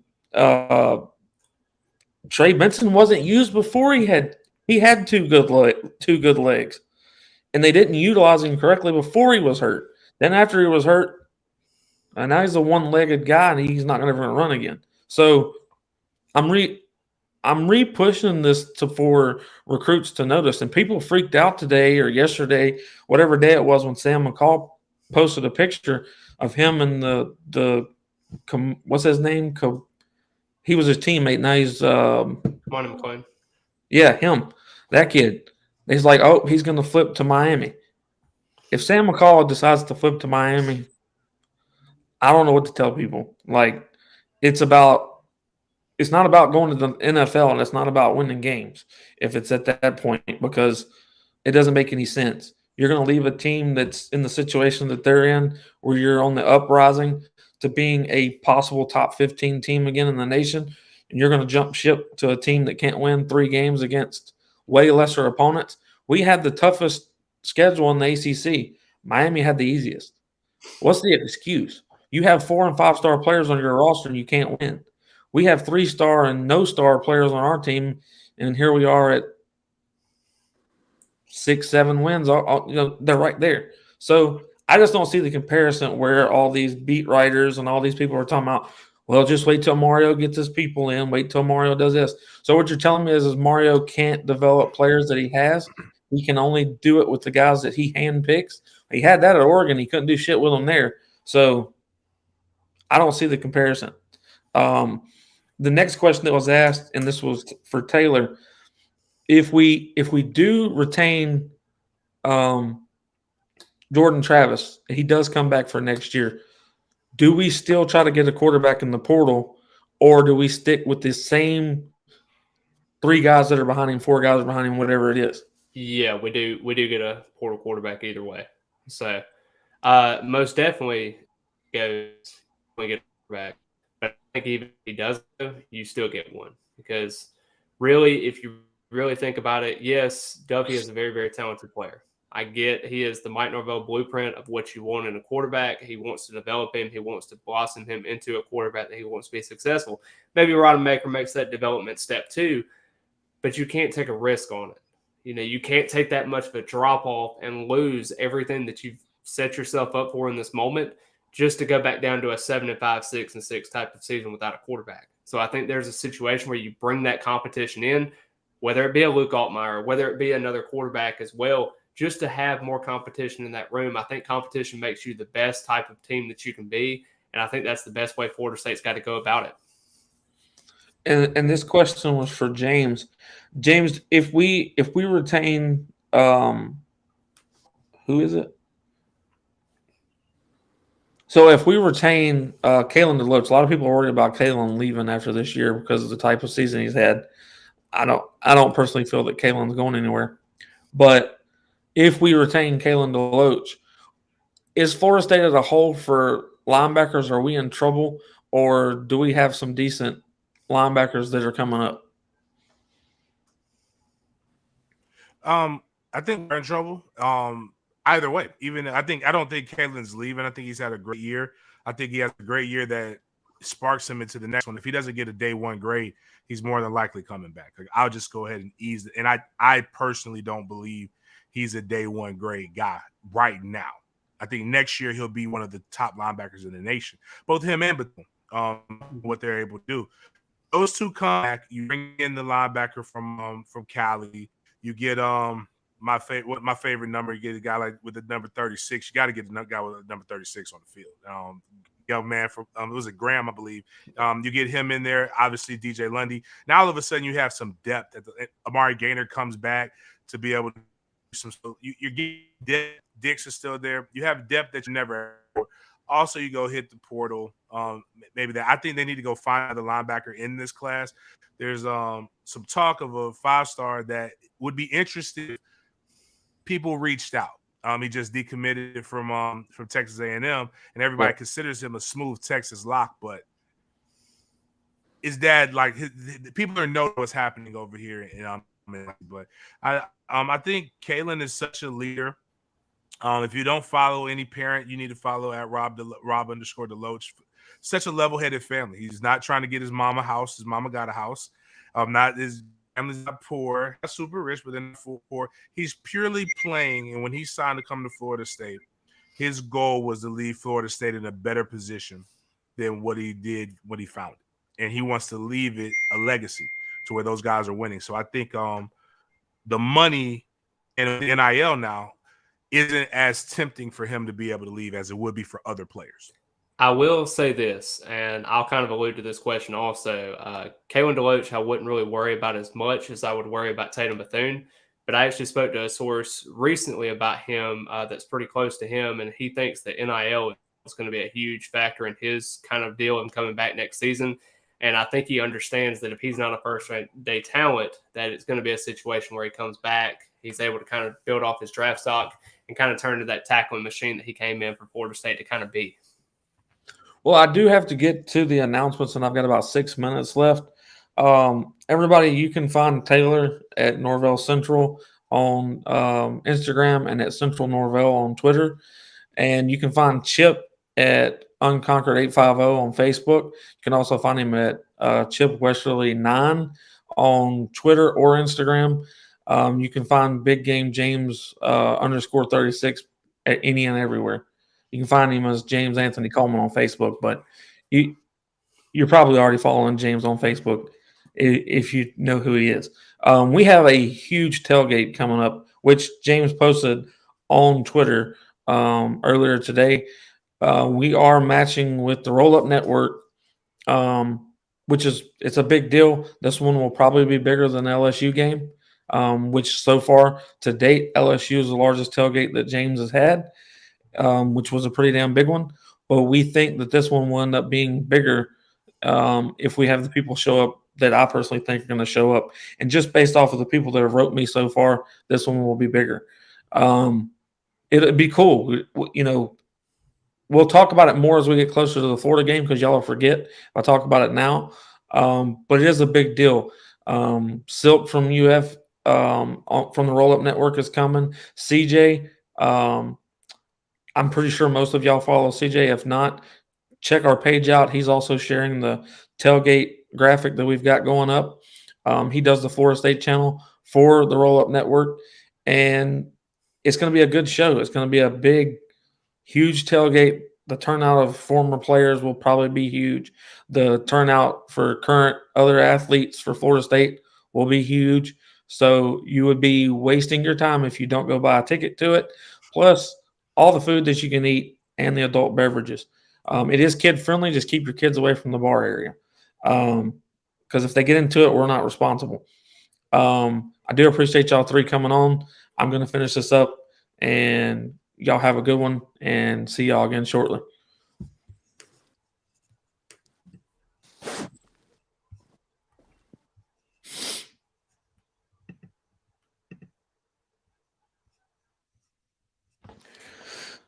Trey Benson wasn't used before he had two good legs, and they didn't utilize him correctly before he was hurt. Then after he was hurt, and now he's a one-legged guy, and he's not going to run again. So I'm re-pushing this for recruits to notice. And people freaked out today or yesterday, whatever day it was, when Sam McCall posted a picture of him and the what's his name? He was his teammate. Now he's Monty McClain. Yeah, him. That kid. He's like, oh, he's going to flip to Miami. If Sam McCall decides to flip to Miami, I don't know what to tell people. Like, it's not about going to the NFL, and it's not about winning games if it's at that point, because it doesn't make any sense. You're going to leave a team that's in the situation that they're in, where you're on the uprising to being a possible top 15 team again in the nation, and you're going to jump ship to a team that can't win 3 games against way lesser opponents. We had the toughest schedule in the ACC. Miami had the easiest. What's the excuse? You have 4- and 5-star players on your roster and you can't win. We have 3-star and no-star players on our team, and here we are at 6-7 wins. They're right there. So I just don't see the comparison where all these beat writers and all these people are talking about, well, just wait till Mario gets his people in. Wait till Mario does this. So what you're telling me is Mario can't develop players that he has. He can only do it with the guys that he handpicks. He had that at Oregon. He couldn't do shit with them there. So I don't see the comparison. The next question that was asked, and this was for Taylor, if we do retain Jordan Travis, he does come back for next year, do we still try to get a quarterback in the portal, or do we stick with the same 3 guys that are behind him, 4 guys behind him, whatever it is? Yeah, we do get a portal quarterback either way. So most definitely we get a quarterback. But I think even if he does, you still get one, because really, if you really think about it, yes, Duffy is a very, very talented player. I get he is the Mike Norvell blueprint of what you want in a quarterback. He wants to develop him. He wants to blossom him into a quarterback that he wants to be successful. Maybe Rodemaker makes that development step too, but you can't take a risk on it. You can't take that much of a drop off and lose everything that you've set yourself up for in this moment just to go back down to a 7-5, 6-6 type of season without a quarterback. So I think there's a situation where you bring that competition in, whether it be a Luke Altmaier, whether it be another quarterback as well, just to have more competition in that room. I think competition makes you the best type of team that you can be, and I think that's the best way Florida State's got to go about it. And this question was for James. James, if we retain who is it? So if we retain Kalen DeLoach, a lot of people are worried about Kalen leaving after this year because of the type of season he's had. I don't personally feel that Kalen's going anywhere. But if we retain Kalen DeLoach, is Florida State as a whole for linebackers, are we in trouble, or do we have some decent linebackers that are coming up? I think we're in trouble. Either way, I don't think Kalen's leaving. I think he's had a great year. I think he has a great year that sparks him into the next one. If he doesn't get a day one grade, he's more than likely coming back. Like, I'll just go ahead and ease it. And I personally don't believe he's a day one grade guy right now. I think next year he'll be one of the top linebackers in the nation. Both him and Bethune, what they're able to do. Those two come back. You bring in the linebacker from Cali. You get my favorite number. You get a guy like with the number 36. You got to get a guy with a number 36 on the field. Young man from it was a Graham, I believe. You get him in there. Obviously, DJ Lundy. Now all of a sudden you have some depth. Amari Gaynor comes back to be able to do some. You get depth. Dix is still there. You have depth that you never had. Also, you go hit the portal. Maybe that. I think they need to go find the linebacker in this class. There's some talk of a 5-star that would be interested. People reached out. He just decommitted from Texas A&M, and everybody considers him a smooth Texas lock. But is that like people are know what's happening over here? But I think Kalen is such a leader. If you don't follow any parent, you need to follow at Rob_Deloach. Such a level-headed family. He's not trying to get his mama a house. His mama got a house. His family's not poor, not super rich, but then poor. He's purely playing. And when he signed to come to Florida State, his goal was to leave Florida State in a better position than what he did when he found it. And he wants to leave it a legacy to where those guys are winning. So I think the money and the NIL now isn't as tempting for him to be able to leave as it would be for other players. I will say this, and I'll kind of allude to this question also. Kalen DeLoach, I wouldn't really worry about as much as I would worry about Tatum Bethune. But I actually spoke to a source recently about him that's pretty close to him, and he thinks that NIL is going to be a huge factor in his kind of deal and coming back next season. And I think he understands that if he's not a first-day talent, that it's going to be a situation where he comes back, he's able to kind of build off his draft stock and kind of turn to that tackling machine that he came in for Florida State to kind of be. Well, I do have to get to the announcements, and I've got about 6 minutes left. Everybody, you can find Taylor at Norvell Central on Instagram and at Central Norvell on Twitter. And you can find Chip at Unconquered 850 on Facebook. You can also find him at Chip Westerly 9 on Twitter or Instagram. You can find Big Game James _36 at any and everywhere. You can find him as James Anthony Coleman on Facebook, but you're probably already following James on Facebook if you know who he is. We have a huge tailgate coming up, which James posted on Twitter earlier today. We are matching with the Roll Up Network, which it's a big deal. This one will probably be bigger than the LSU game, which so far to date, LSU is the largest tailgate that James has had. Which was a pretty damn big one. But we think that this one will end up being bigger if we have the people show up that I personally think are going to show up. And just based off of the people that have wrote me so far, this one will be bigger. It'd be cool. We'll talk about it more as we get closer to the Florida game because y'all will forget if I talk about it now. But it is a big deal. Silk from UF from the Roll Up Network is coming. CJ, I'm pretty sure most of y'all follow CJ. If not, check our page out. He's also sharing the tailgate graphic that we've got going up. He does the Florida State channel for the Roll Up Network, and it's going to be a good show. It's going to be a big, huge tailgate The turnout of former players will probably be huge. The turnout for current other athletes for Florida State will be huge. So you would be wasting your time if you don't go buy a ticket to it. Plus, all the food that you can eat and the adult beverages. It is kid friendly. Just keep your kids away from the bar area. Because if they get into it, we're not responsible. I do appreciate y'all three coming on. I'm going to finish this up, and y'all have a good one, and see y'all again shortly.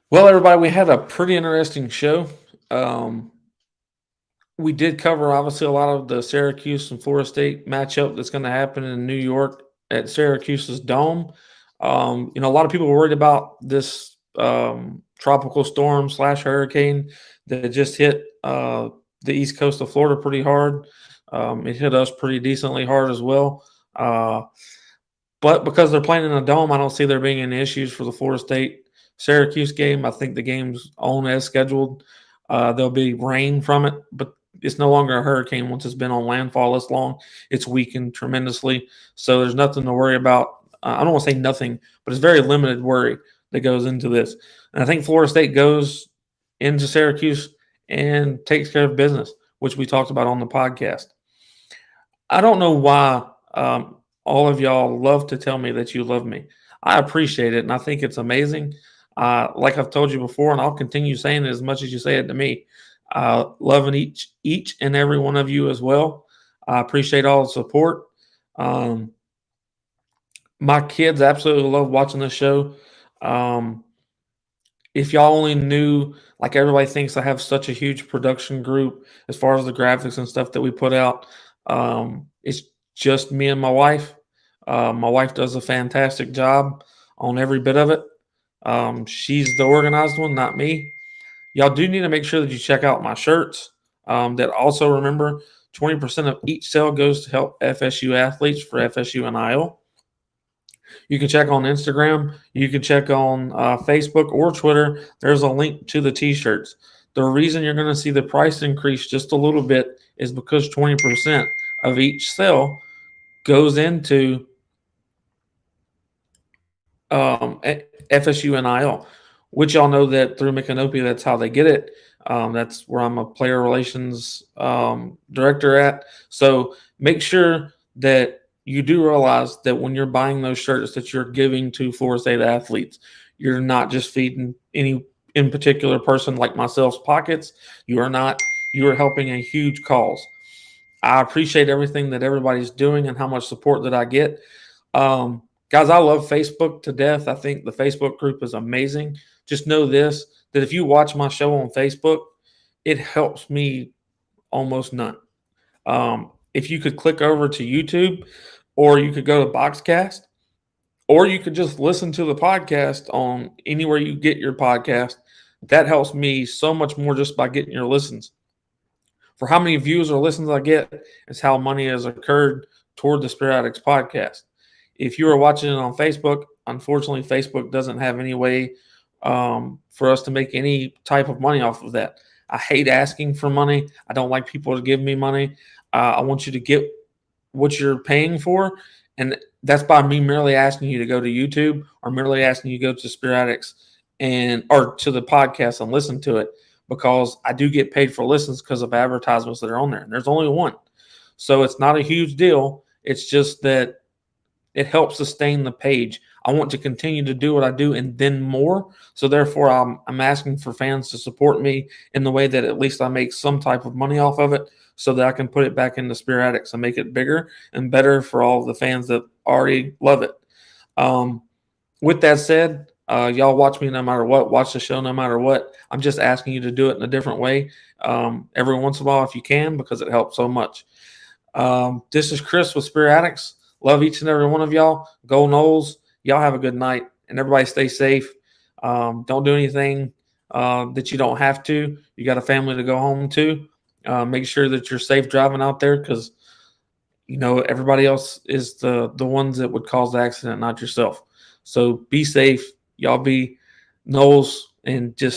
Well, everybody, we had a pretty interesting show. We did cover, obviously, a lot of the Syracuse and Florida State matchup that's going to happen in New York at Syracuse's Dome. A lot of people were worried about this tropical storm / hurricane that just hit the east coast of Florida pretty hard. It hit us pretty decently hard as well. But because they're playing in a dome, I don't see there being any issues for the Florida State Syracuse game. I think the game's on as scheduled. There'll be rain from it, but it's no longer a hurricane once it's been on landfall this long. It's weakened tremendously. So there's nothing to worry about. I don't want to say nothing, but it's very limited worry that goes into this. And I think Florida State goes into Syracuse and takes care of business, which we talked about on the podcast. I don't know why all of y'all love to tell me that you love me. I appreciate it, and I think it's amazing. Like I've told you before, and I'll continue saying it as much as you say it to me. Loving each and every one of you as well. I appreciate all the support. My kids absolutely love watching the show. If y'all only knew, like everybody thinks I have such a huge production group as far as the graphics and stuff that we put out. It's just me and my wife. My wife does a fantastic job on every bit of it. She's the organized one, not me. Y'all do need to make sure that you check out my shirts. That also, remember, 20% of each sale goes to help FSU athletes for FSU NIL. You can check on Instagram. You can check on Facebook or Twitter. There's a link to the T-shirts. The reason you're going to see the price increase just a little bit is because 20% of each sale goes into FSU NIL, which y'all know that through Micanopy, that's how they get it. That's where I'm a player relations director at. So make sure that you do realize that when you're buying those shirts that you're giving to Florida State athletes, you're not just feeding any in particular person like myself's pockets. You are not. You are helping a huge cause. I appreciate everything that everybody's doing and how much support that I get. Guys, I love Facebook to death. I think the Facebook group is amazing. Just know this, that if you watch my show on Facebook, it helps me almost none. If you could click over to YouTube, or you could go to Boxcast, or you could just listen to the podcast on anywhere you get your podcast, that helps me so much more just by getting your listens. For how many views or listens I get is how money has occurred toward the SPEARATICS podcast. If you are watching it on Facebook, unfortunately, Facebook doesn't have any way for us to make any type of money off of that. I hate asking for money. I don't like people to give me money. I want you to get what you're paying for, and that's by me merely asking you to go to YouTube or merely asking you to go to SPEARATICS or to the podcast and listen to it, because I do get paid for listens because of advertisements that are on there. And there's only one. So it's not a huge deal. It's just that it helps sustain the page. I want to continue to do what I do and then more. So therefore, I'm asking for fans to support me in the way that at least I make some type of money off of it, so that I can put it back into SPEARATICS and make it bigger and better for all of the fans that already love it. With that said, y'all watch me no matter what. Watch the show no matter what. I'm just asking you to do it in a different way every once in a while if you can, because it helps so much. This is Chris with SPEARATICS. Love each and every one of y'all. Go Noles. Y'all have a good night, and everybody stay safe. Don't do anything that you don't have to. You got a family to go home to. Make sure that you're safe driving out there, because everybody else is the ones that would cause the accident, not yourself. So be safe. Y'all be Noles, and just